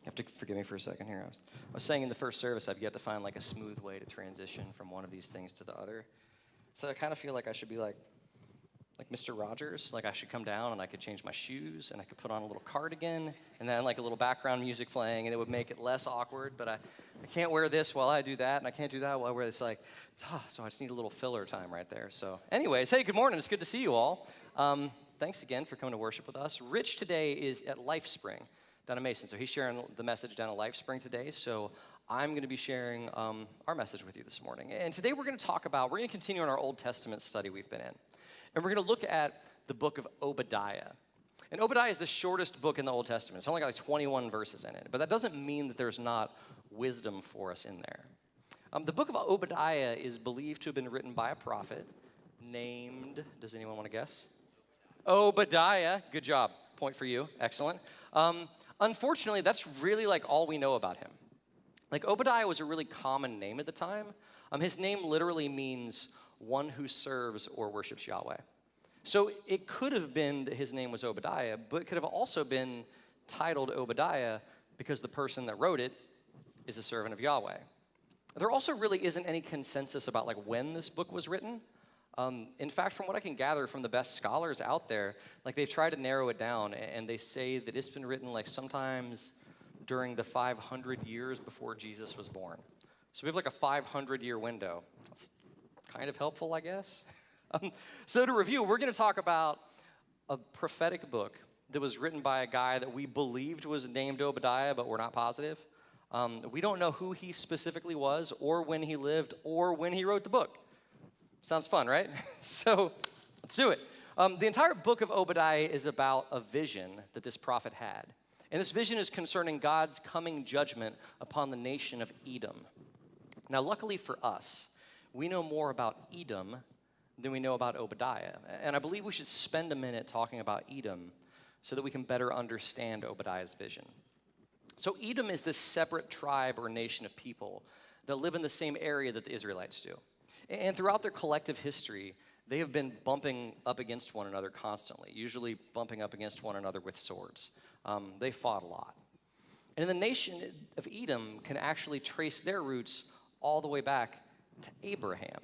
You have to forgive me for a second here. I was saying in the first service, I've yet to find like a smooth way to transition from one of these things to the other. So I kind of feel like I should be like Mr. Rogers. Like I should come down and I could change my shoes and I could put on a little cardigan and then like a little background music playing and it would make it less awkward. But I can't wear this while I do that and I can't do that while I wear this. So I just need a little filler time right there. So anyways, hey, good morning. It's good to see you all. Thanks again for coming to worship with us. Rich today is at LifeSpring down in Mason. So he's sharing the message down at LifeSpring today. So I'm going to be sharing our message with you this morning. And today we're going to continue on our Old Testament study we've been in. And we're going to look at the book of Obadiah. And Obadiah is the shortest book in the Old Testament. It's only got like 21 verses in it. But that doesn't mean that there's not wisdom for us in there. The book of Obadiah is believed to have been written by a prophet named, does anyone want to guess? Obadiah. Good job. Point for you. Excellent. Unfortunately, that's really like all we know about him. Like Obadiah was a really common name at the time. His name literally means one who serves or worships Yahweh. So it could have been that his name was Obadiah, but it could have also been titled Obadiah because the person that wrote it is a servant of Yahweh. There also really isn't any consensus about like when this book was written. In fact, from what I can gather from the best scholars out there, like they've tried to narrow it down and they say that it's been written like sometimes during the 500 years before Jesus was born. So we have like a 500-year window. That's kind of helpful, I guess. So to review, we're going to talk about a prophetic book that was written by a guy that we believed was named Obadiah, but we're not positive. We don't know who he specifically was or when he lived or when he wrote the book. Sounds fun, right? So let's do it. The entire book of Obadiah is about a vision that this prophet had. And this vision is concerning God's coming judgment upon the nation of Edom. Now, luckily for us, we know more about Edom than we know about Obadiah. And I believe we should spend a minute talking about Edom so that we can better understand Obadiah's vision. So Edom is this separate tribe or nation of people that live in the same area that the Israelites do. And throughout their collective history, they have been bumping up against one another constantly, usually bumping up against one another with swords. They fought a lot. And the nation of Edom can actually trace their roots all the way back to Abraham,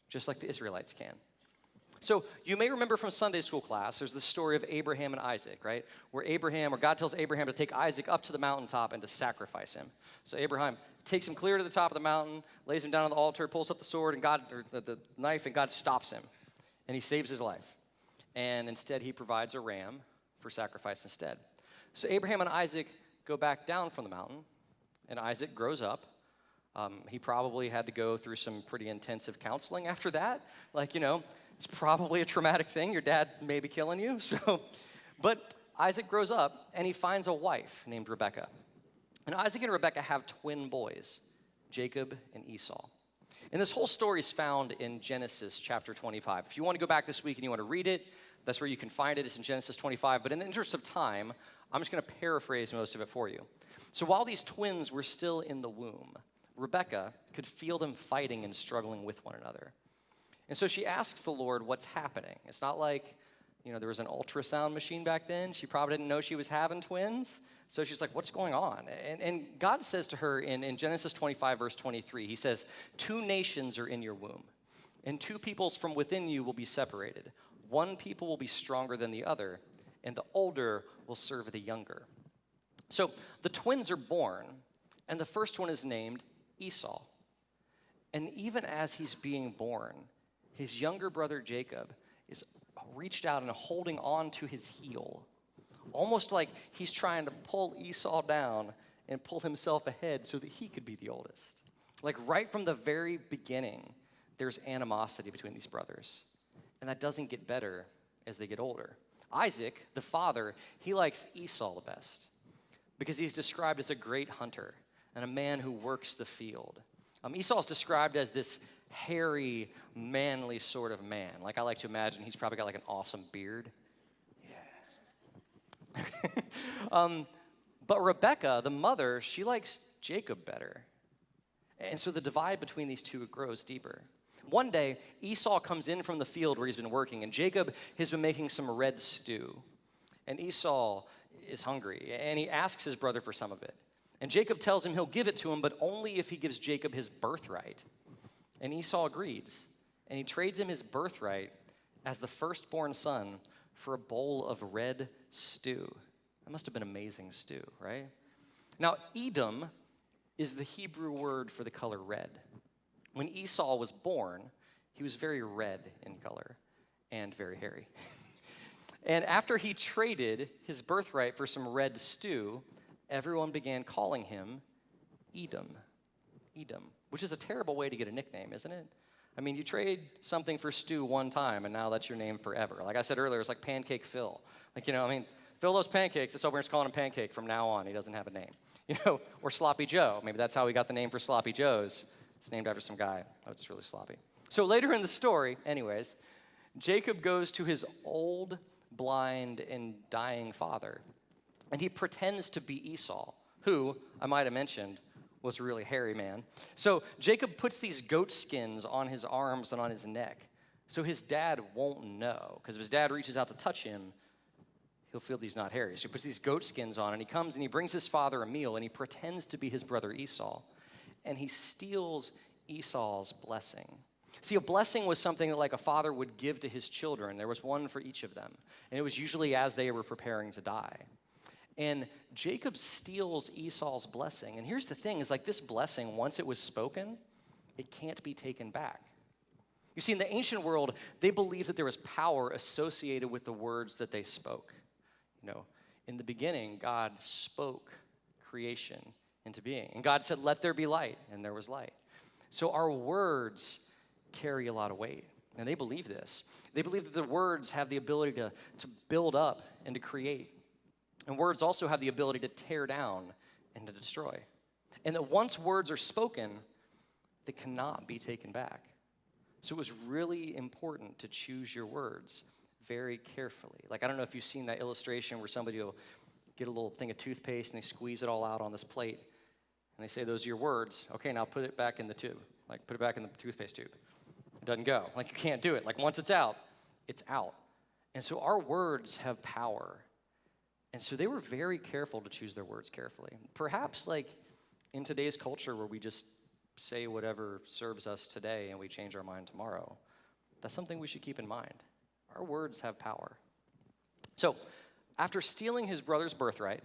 just like the Israelites can. So you may remember from Sunday school class, there's the story of Abraham and Isaac, right? Where God tells Abraham to take Isaac up to the mountaintop and to sacrifice him. So Abraham takes him clear to the top of the mountain, lays him down on the altar, pulls up the sword and the knife, and God stops him. And he saves his life. And instead he provides a ram for sacrifice instead. So Abraham and Isaac go back down from the mountain, and Isaac grows up. He probably had to go through some pretty intensive counseling after that. It's probably a traumatic thing. Your dad may be killing you. But Isaac grows up, and he finds a wife named Rebekah. And Isaac and Rebekah have twin boys, Jacob and Esau. And this whole story is found in Genesis chapter 25. If you want to go back this week and you want to read it, that's where you can find it. It's in Genesis 25. But in the interest of time, I'm just going to paraphrase most of it for you. So while these twins were still in the womb, Rebekah could feel them fighting and struggling with one another. And so she asks the Lord what's happening. It's not like, there was an ultrasound machine back then. She probably didn't know she was having twins. So she's like, what's going on? And God says to her in Genesis 25, verse 23, he says, 2 nations are in your womb, and 2 peoples from within you will be separated. One people will be stronger than the other, and the older will serve the younger. So the twins are born, and the first one is named Esau. And even as he's being born, his younger brother Jacob is reached out and holding on to his heel, almost like he's trying to pull Esau down and pull himself ahead so that he could be the oldest. Like right from the very beginning, there's animosity between these brothers. And that doesn't get better as they get older. Isaac, the father, he likes Esau the best because he's described as a great hunter and a man who works the field. Esau is described as this hairy, manly sort of man. Like I like to imagine he's probably got like an awesome beard. Yeah. But Rebekah, the mother, she likes Jacob better. And so the divide between these two grows deeper. One day, Esau comes in from the field where he's been working, and Jacob has been making some red stew. And Esau is hungry, and he asks his brother for some of it. And Jacob tells him he'll give it to him, but only if he gives Jacob his birthright. And Esau agrees, and he trades him his birthright as the firstborn son for a bowl of red stew. That must have been amazing stew, right? Now, Edom is the Hebrew word for the color red. When Esau was born, he was very red in color and very hairy. And after he traded his birthright for some red stew, everyone began calling him Edom. Edom, which is a terrible way to get a nickname, isn't it? I mean, you trade something for stew one time, and now that's your name forever. Like I said earlier, it's like Pancake Phil. Like, Phil loves pancakes, so we're just calling him Pancake from now on. He doesn't have a name. Or Sloppy Joe. Maybe that's how we got the name for Sloppy Joes. It's named after some guy that was really sloppy. So later in the story, anyways, Jacob goes to his old, blind, and dying father, and he pretends to be Esau, who, I might have mentioned, was a really hairy man. So Jacob puts these goat skins on his arms and on his neck, so his dad won't know, because if his dad reaches out to touch him, he'll feel that he's not hairy. So he puts these goat skins on, and he comes and he brings his father a meal, and he pretends to be his brother Esau, and he steals Esau's blessing. See, a blessing was something that like a father would give to his children. There was one for each of them, and it was usually as they were preparing to die. And Jacob steals Esau's blessing. And here's the thing, is like this blessing, once it was spoken, it can't be taken back. You see, in the ancient world, they believed that there was power associated with the words that they spoke. In the beginning, God spoke creation into being. And God said, let there be light, and there was light. So our words carry a lot of weight. And they believe this. They believe that the words have the ability to build up and to create. And words also have the ability to tear down and to destroy. And that once words are spoken, they cannot be taken back. So it was really important to choose your words very carefully. Like, I don't know if you've seen that illustration where somebody will get a little thing of toothpaste and they squeeze it all out on this plate. And they say, those are your words. Okay, now put it back in the tube. Like, put it back in the toothpaste tube. It doesn't go. Like, you can't do it. Like, once it's out, it's out. And so our words have power. And so they were very careful to choose their words carefully. Perhaps like in today's culture where we just say whatever serves us today and we change our mind tomorrow, that's something we should keep in mind. Our words have power. So after stealing his brother's birthright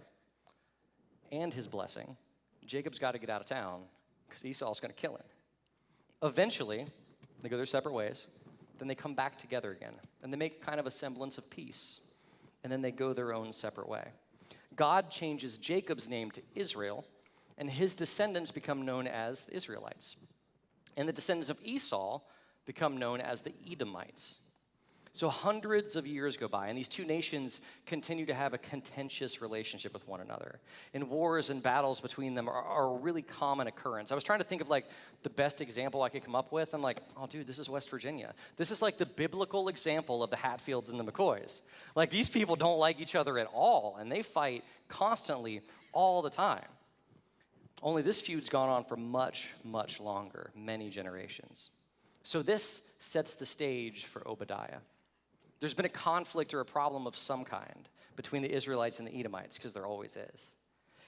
and his blessing, Jacob's got to get out of town because Esau's going to kill him. Eventually, they go their separate ways. Then they come back together again, and they make kind of a semblance of peace. And then they go their own separate way. God changes Jacob's name to Israel, and his descendants become known as the Israelites. And the descendants of Esau become known as the Edomites. So hundreds of years go by, and these two nations continue to have a contentious relationship with one another. And wars and battles between them are a really common occurrence. I was trying to think of like the best example I could come up with. I'm like, oh, dude, this is West Virginia. This is like the biblical example of the Hatfields and the McCoys. Like, these people don't like each other at all, and they fight constantly all the time. Only this feud's gone on for much, much longer, many generations. So this sets the stage for Obadiah. There's been a conflict or a problem of some kind between the Israelites and the Edomites, because there always is.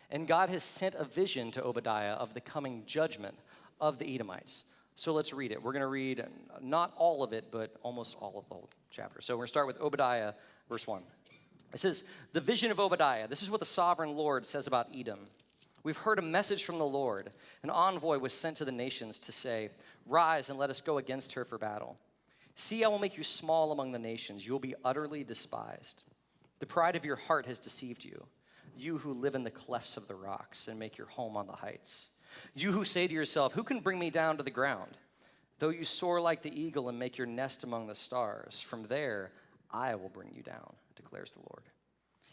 And God has sent a vision to Obadiah of the coming judgment of the Edomites. So let's read it. We're going to read not all of it, but almost all of the whole chapter. So we're going to start with Obadiah, verse 1. It says, the vision of Obadiah. This is what the sovereign Lord says about Edom. We've heard a message from the Lord. An envoy was sent to the nations to say, rise and let us go against her for battle. See, I will make you small among the nations. You will be utterly despised. The pride of your heart has deceived you, you who live in the clefts of the rocks and make your home on the heights. You who say to yourself, who can bring me down to the ground? Though you soar like the eagle and make your nest among the stars, from there I will bring you down, declares the Lord.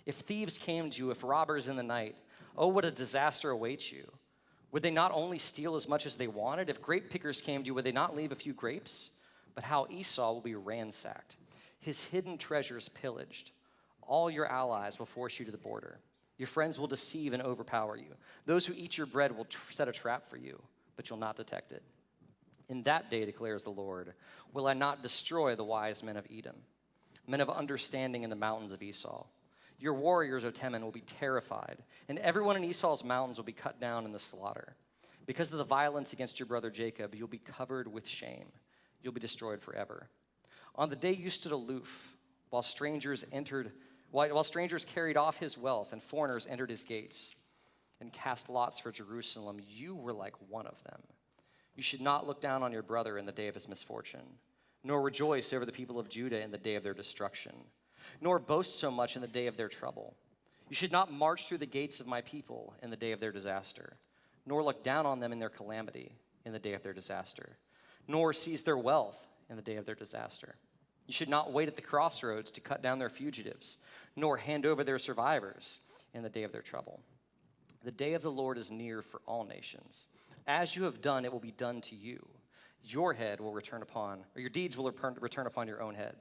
If thieves came to you, if robbers in the night, oh, what a disaster awaits you. Would they not only steal as much as they wanted? If grape pickers came to you, would they not leave a few grapes? But how Esau will be ransacked, his hidden treasures pillaged. All your allies will force you to the border. Your friends will deceive and overpower you. Those who eat your bread will set a trap for you, but you'll not detect it. In that day, declares the Lord, will I not destroy the wise men of Edom, men of understanding in the mountains of Esau. Your warriors, O Teman, will be terrified, and everyone in Esau's mountains will be cut down in the slaughter. Because of the violence against your brother Jacob, you'll be covered with shame. You'll be destroyed forever. On the day you stood aloof, while strangers carried off his wealth and foreigners entered his gates and cast lots for Jerusalem, you were like one of them. You should not look down on your brother in the day of his misfortune, nor rejoice over the people of Judah in the day of their destruction, nor boast so much in the day of their trouble. You should not march through the gates of my people in the day of their disaster, nor look down on them in their calamity in the day of their disaster, nor seize their wealth in the day of their disaster. You should not wait at the crossroads to cut down their fugitives, nor hand over their survivors in the day of their trouble. The day of the Lord is near for all nations. As you have done, it will be done to you. Your head will return upon, or your deeds will return upon your own head.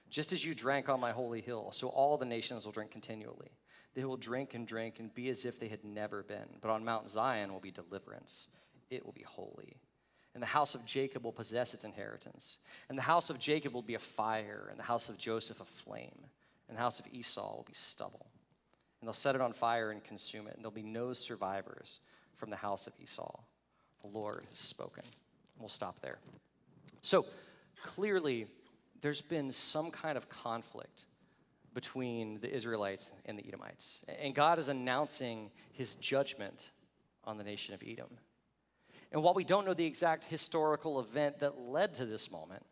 Just as you drank on my holy hill, so all the nations will drink continually. They will drink and be as if they had never been. But on Mount Zion will be deliverance. It will be holy. And the house of Jacob will possess its inheritance. And the house of Jacob will be a fire, and the house of Joseph a flame. And the house of Esau will be stubble. And they'll set it on fire and consume it. And there'll be no survivors from the house of Esau. The Lord has spoken. We'll stop there. So clearly, there's been some kind of conflict between the Israelites and the Edomites. And God is announcing his judgment on the nation of Edom. And while we don't know the exact historical event that led to this moment,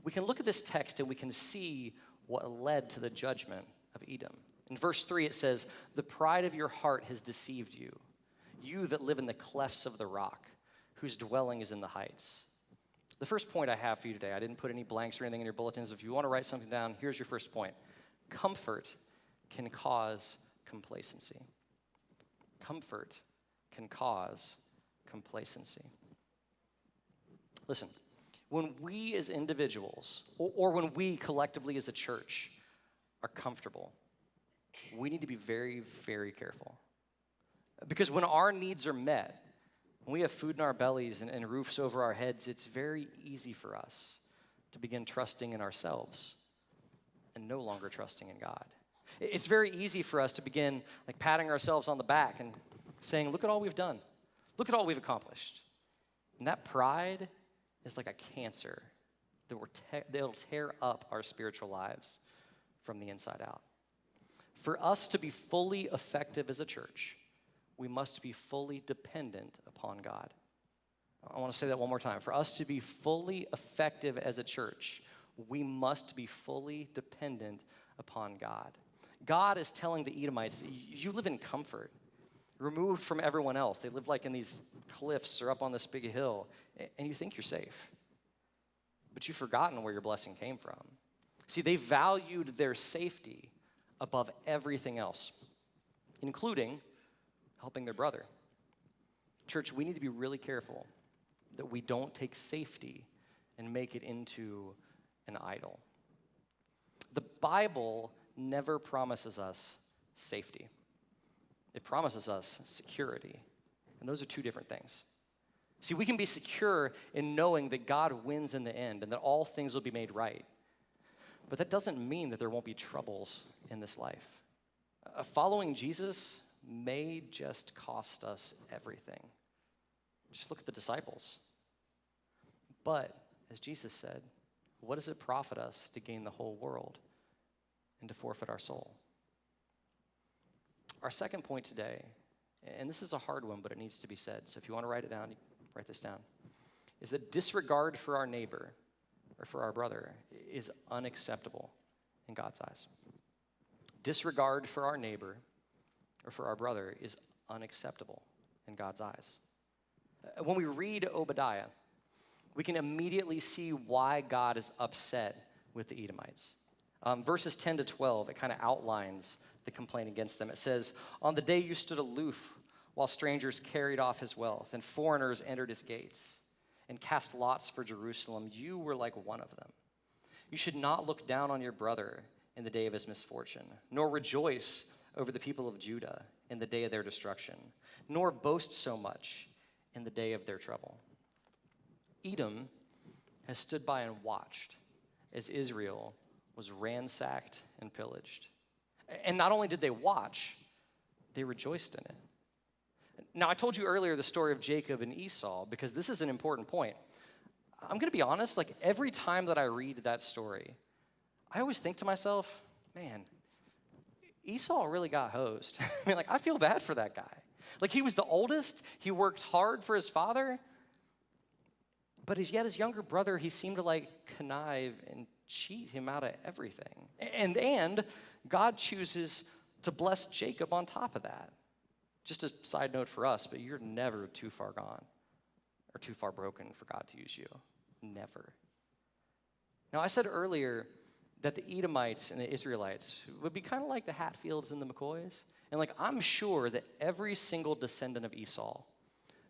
we can look at this text and we can see what led to the judgment of Edom. In verse 3, it says, "The pride of your heart has deceived you, you that live in the clefts of the rock, whose dwelling is in the heights." The first point I have for you today, I didn't put any blanks or anything in your bulletins. If you want to write something down, here's your first point. Comfort can cause complacency. Comfort can cause complacency. Listen, when we as individuals, or when we collectively as a church are comfortable, we need to be very, very careful. Because when our needs are met, when we have food in our bellies and roofs over our heads, it's very easy for us to begin trusting in ourselves and no longer trusting in God. It's very easy for us to begin like patting ourselves on the back and saying, look at all we've done. Look at all we've accomplished. And that pride is like a cancer that'll tear up our spiritual lives from the inside out. For us to be fully effective as a church, we must be fully dependent upon God. I want to say that one more time. For us to be fully effective as a church, we must be fully dependent upon God. God is telling the Edomites that you live in comfort, removed from everyone else. They live like in these cliffs or up on this big hill, and you think you're safe. But you've forgotten where your blessing came from. See, they valued their safety above everything else, including helping their brother. Church, we need to be really careful that we don't take safety and make it into an idol. The Bible never promises us safety. It promises us security. And those are two different things. See, we can be secure in knowing that God wins in the end and that all things will be made right. But that doesn't mean that there won't be troubles in this life. Following Jesus may just cost us everything. Just look at the disciples. But, as Jesus said, what does it profit us to gain the whole world and to forfeit our soul? Our second point today, and this is a hard one, but it needs to be said, so if you want to write it down, you write this down, is that disregard for our neighbor or for our brother is unacceptable in God's eyes. Disregard for our neighbor or for our brother is unacceptable in God's eyes. When we read Obadiah, we can immediately see why God is upset with the Edomites. Verses 10 to 12, it kind of outlines the complaint against them. It says, "On the day you stood aloof while strangers carried off his wealth and foreigners entered his gates and cast lots for Jerusalem, you were like one of them. You should not look down on your brother in the day of his misfortune, nor rejoice over the people of Judah in the day of their destruction, nor boast so much in the day of their trouble." Edom has stood by and watched as Israel was ransacked and pillaged. And not only did they watch, they rejoiced in it. Now, I told you earlier the story of Jacob and Esau because this is an important point. I'm going to be honest, like every time that I read that story, I always think to myself, man, Esau really got hosed. I mean, like, I feel bad for that guy. Like, he was the oldest. He worked hard for his father. But yet his younger brother, he seemed to, like, connive and cheat him out of everything. And God chooses to bless Jacob on top of that. Just a side note for us, but you're never too far gone or too far broken for God to use you. Never. Now, I said earlier that the Edomites and the Israelites would be kind of like the Hatfields and the McCoys. And like, I'm sure that every single descendant of Esau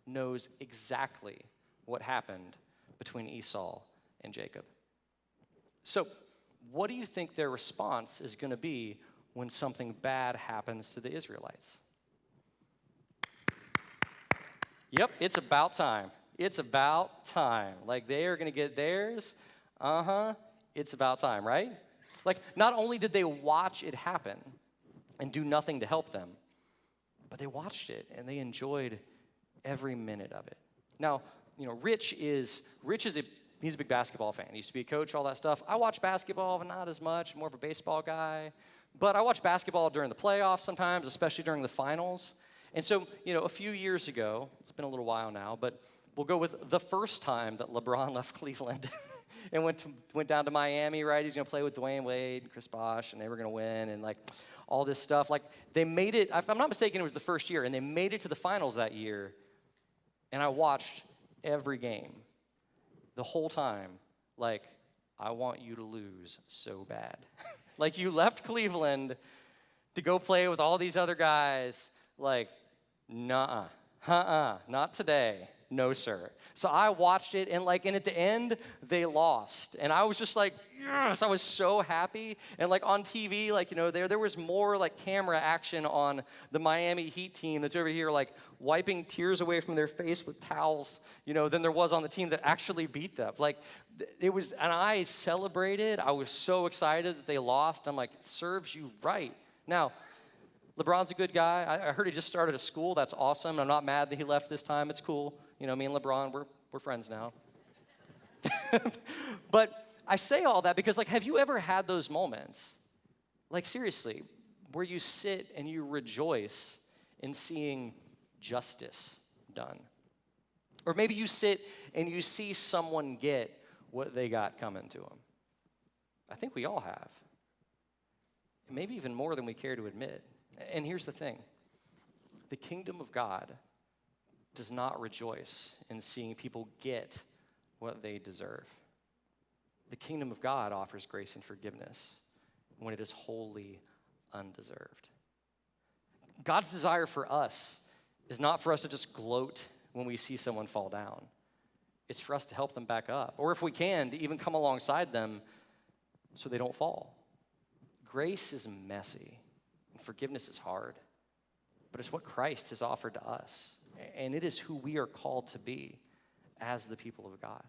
knows exactly what happened between Esau and Jacob. So what do you think their response is going to be when something bad happens to the Israelites? Yep, it's about time. It's about time. Like, they are going to get theirs. It's about time, right? Like, not only did they watch it happen and do nothing to help them, but they watched it and they enjoyed every minute of it. Now, you know, he's a big basketball fan. He used to be a coach, all that stuff. I watch basketball, but not as much, more of a baseball guy. But I watch basketball during the playoffs sometimes, especially during the finals. And so, you know, a few years ago, it's been a little while now, but we'll go with the first time that LeBron left Cleveland and went down to Miami, right? He's going to play with Dwayne Wade and Chris Bosh, and they were going to win, and like all this stuff. Like, they made it, if I'm not mistaken, it was the first year, and they made it to the finals that year, and I watched every game the whole time. Like, I want you to lose so bad. Like, you left Cleveland to go play with all these other guys. Like, not today. No, sir. So I watched it, and at the end, they lost. And I was just like, yes, I was so happy. And like on TV, like, you know, there was more like camera action on the Miami Heat team that's over here like wiping tears away from their face with towels, you know, than there was on the team that actually beat them. Like, it was, and I celebrated. I was so excited that they lost. I'm like, it serves you right. Now, LeBron's a good guy. I heard he just started a school. That's awesome. I'm not mad that he left this time. It's cool. You know, me and LeBron, we're friends now. But I say all that because, like, have you ever had those moments, like, seriously, where you sit and you rejoice in seeing justice done? Or maybe you sit and you see someone get what they got coming to them. I think we all have. Maybe even more than we care to admit. And here's the thing. The kingdom of God does not rejoice in seeing people get what they deserve. The kingdom of God offers grace and forgiveness when it is wholly undeserved. God's desire for us is not for us to just gloat when we see someone fall down. It's for us to help them back up, or if we can, to even come alongside them so they don't fall. Grace is messy, and forgiveness is hard, but it's what Christ has offered to us. And it is who we are called to be as the people of God.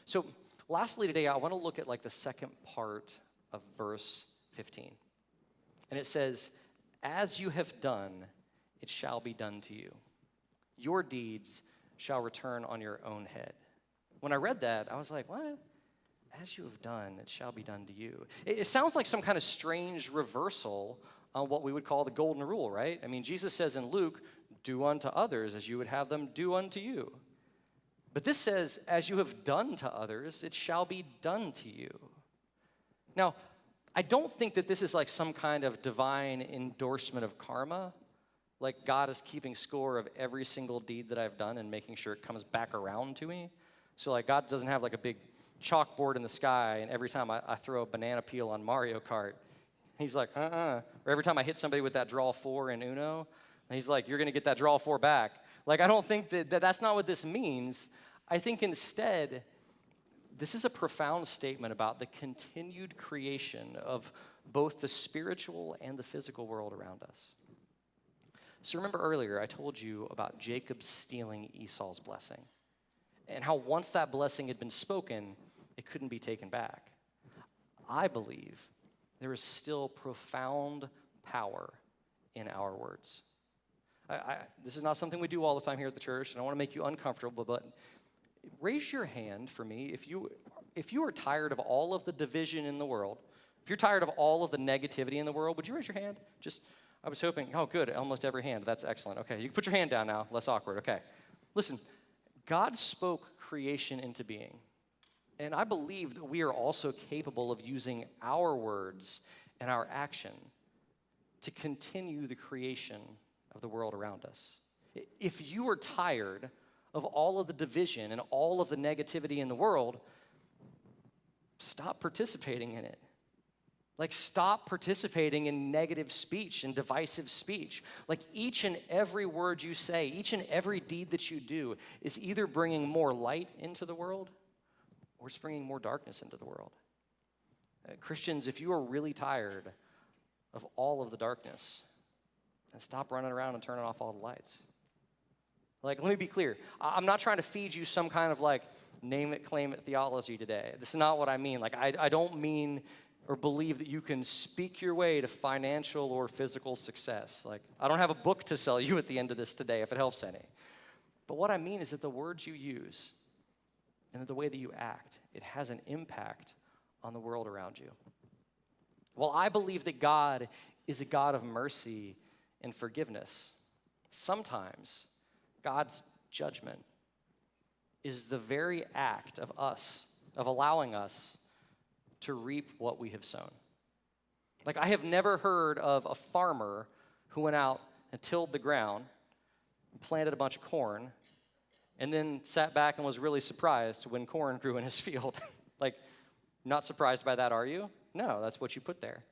So lastly today, I want to look at like the second part of verse 15. And it says, as you have done, it shall be done to you. Your deeds shall return on your own head. When I read that, I was like, what? As you have done, it shall be done to you. It sounds like some kind of strange reversal on what we would call the golden rule, right? I mean, Jesus says in Luke, do unto others as you would have them do unto you. But this says, as you have done to others, it shall be done to you. Now, I don't think that this is like some kind of divine endorsement of karma, like God is keeping score of every single deed that I've done and making sure it comes back around to me. So like God doesn't have like a big chalkboard in the sky, and every time I throw a banana peel on Mario Kart, he's like, Or every time I hit somebody with that draw 4 in Uno, and he's like, you're going to get that draw 4 back. Like, I don't think that's not what this means. I think instead, this is a profound statement about the continued creation of both the spiritual and the physical world around us. So remember earlier, I told you about Jacob stealing Esau's blessing and how once that blessing had been spoken, it couldn't be taken back. I believe there is still profound power in our words. This is not something we do all the time here at the church, and I want to make you uncomfortable, but raise your hand for me if you are tired of all of the division in the world. If you're tired of all of the negativity in the world, would you raise your hand? I was hoping, oh, good, almost every hand. That's excellent. Okay, you can put your hand down now. Less awkward. Okay. Listen, God spoke creation into being, and I believe that we are also capable of using our words and our action to continue the creation of the world around us. If you are tired of all of the division and all of the negativity in the world, stop participating in it. Like, stop participating in negative speech and divisive speech. Like, each and every word you say, each and every deed that you do is either bringing more light into the world or it's bringing more darkness into the world. Christians, if you are really tired of all of the darkness, then stop running around and turning off all the lights. Like, let me be clear. I'm not trying to feed you some kind of like name it, claim it theology today. This is not what I mean. Like, I don't mean or believe that you can speak your way to financial or physical success. Like, I don't have a book to sell you at the end of this today, if it helps any. But what I mean is that the words you use and the way that you act, it has an impact on the world around you. Well, I believe that God is a God of mercy and forgiveness. Sometimes God's judgment is the very act of allowing us to reap what we have sown. Like, I have never heard of a farmer who went out and tilled the ground, and planted a bunch of corn, and then sat back and was really surprised when corn grew in his field. Like, not surprised by that, are you? No, that's what you put there.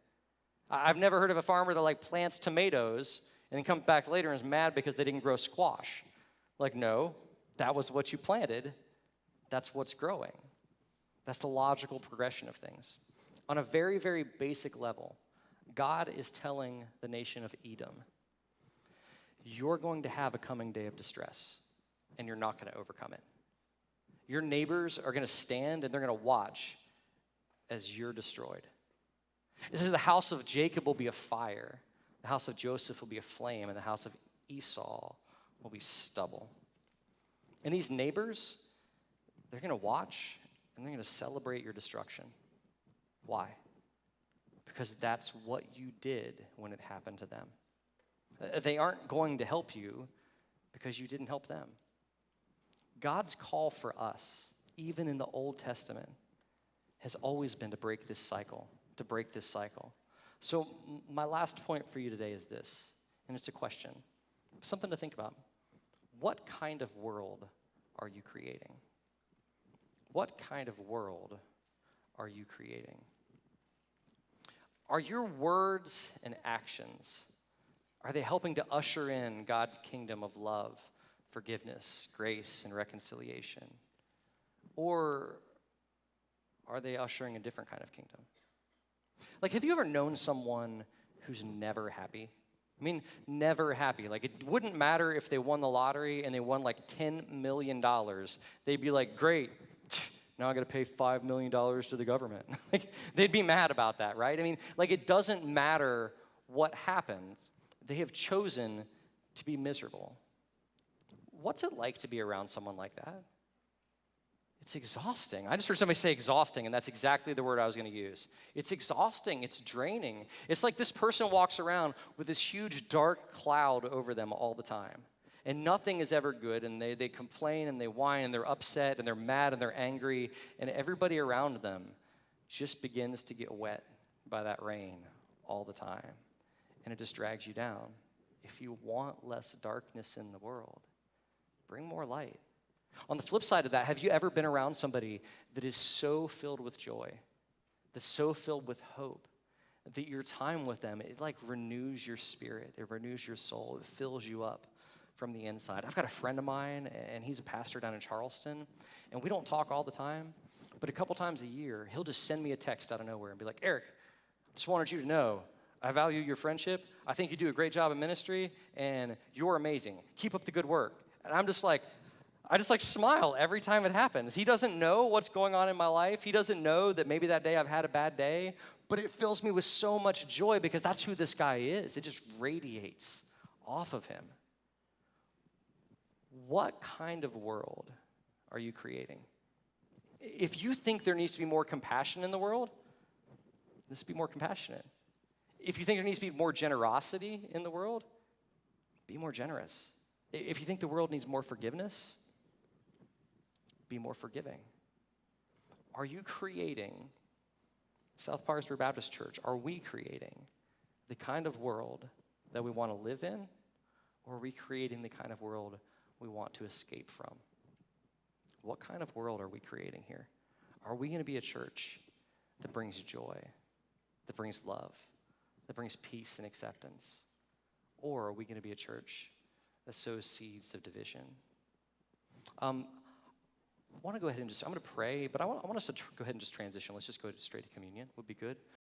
I've never heard of a farmer that like plants tomatoes and then comes back later and is mad because they didn't grow squash. Like, no, that was what you planted. That's what's growing. That's the logical progression of things. On a very, very basic level, God is telling the nation of Edom, you're going to have a coming day of distress, and you're not going to overcome it. Your neighbors are going to stand, and they're going to watch as you're destroyed. It says the house of Jacob will be a fire, the house of Joseph will be a flame, and the house of Esau will be stubble. And these neighbors, they're going to watch, and they're going to celebrate your destruction. Why? Because that's what you did when it happened to them. They aren't going to help you because you didn't help them. God's call for us, even in the Old Testament, has always been to break this cycle, So my last point for you today is this, and it's a question, something to think about. What kind of world are you creating? What kind of world are you creating? Are your words and actions, are they helping to usher in God's kingdom of love, forgiveness, grace, and reconciliation? Or are they ushering a different kind of kingdom? Like, have you ever known someone who's never happy? I mean, never happy. Like, it wouldn't matter if they won the lottery and they won like $10 million. They'd be like, great, now I got to pay $5 million to the government. Like, they'd be mad about that, right? I mean, like, it doesn't matter what happens. They have chosen to be miserable. What's it like to be around someone like that? It's exhausting. I just heard somebody say exhausting, and that's exactly the word I was going to use. It's exhausting. It's draining. It's like this person walks around with this huge dark cloud over them all the time, and nothing is ever good, and they complain, and they whine, and they're upset, and they're mad, and they're angry, and everybody around them just begins to get wet by that rain all the time, and it just drags you down. If you want less darkness in the world, bring more light. On the flip side of that, have you ever been around somebody that is so filled with joy, that's so filled with hope, that your time with them, it like renews your spirit, it renews your soul, it fills you up from the inside? I've got a friend of mine, and he's a pastor down in Charleston, and we don't talk all the time, but a couple times a year, he'll just send me a text out of nowhere and be like, Eric, just wanted you to know, I value your friendship. I think you do a great job in ministry, and you're amazing. Keep up the good work. And I just smile every time it happens. He doesn't know what's going on in my life. He doesn't know that maybe that day I've had a bad day, but it fills me with so much joy because that's who this guy is. It just radiates off of him. What kind of world are you creating? If you think there needs to be more compassion in the world, let's be more compassionate. If you think there needs to be more generosity in the world, be more generous. If you think the world needs more forgiveness, be more forgiving. Are you creating, South Parkersburg Baptist Church, are we creating the kind of world that we want to live in, or are we creating the kind of world we want to escape from? What kind of world are we creating here? Are we going to be a church that brings joy, that brings love, that brings peace and acceptance? Or are we going to be a church that sows seeds of division? I want to go ahead and I'm going to pray, but I want us to go ahead and just transition. Let's just go straight to communion. Would be good.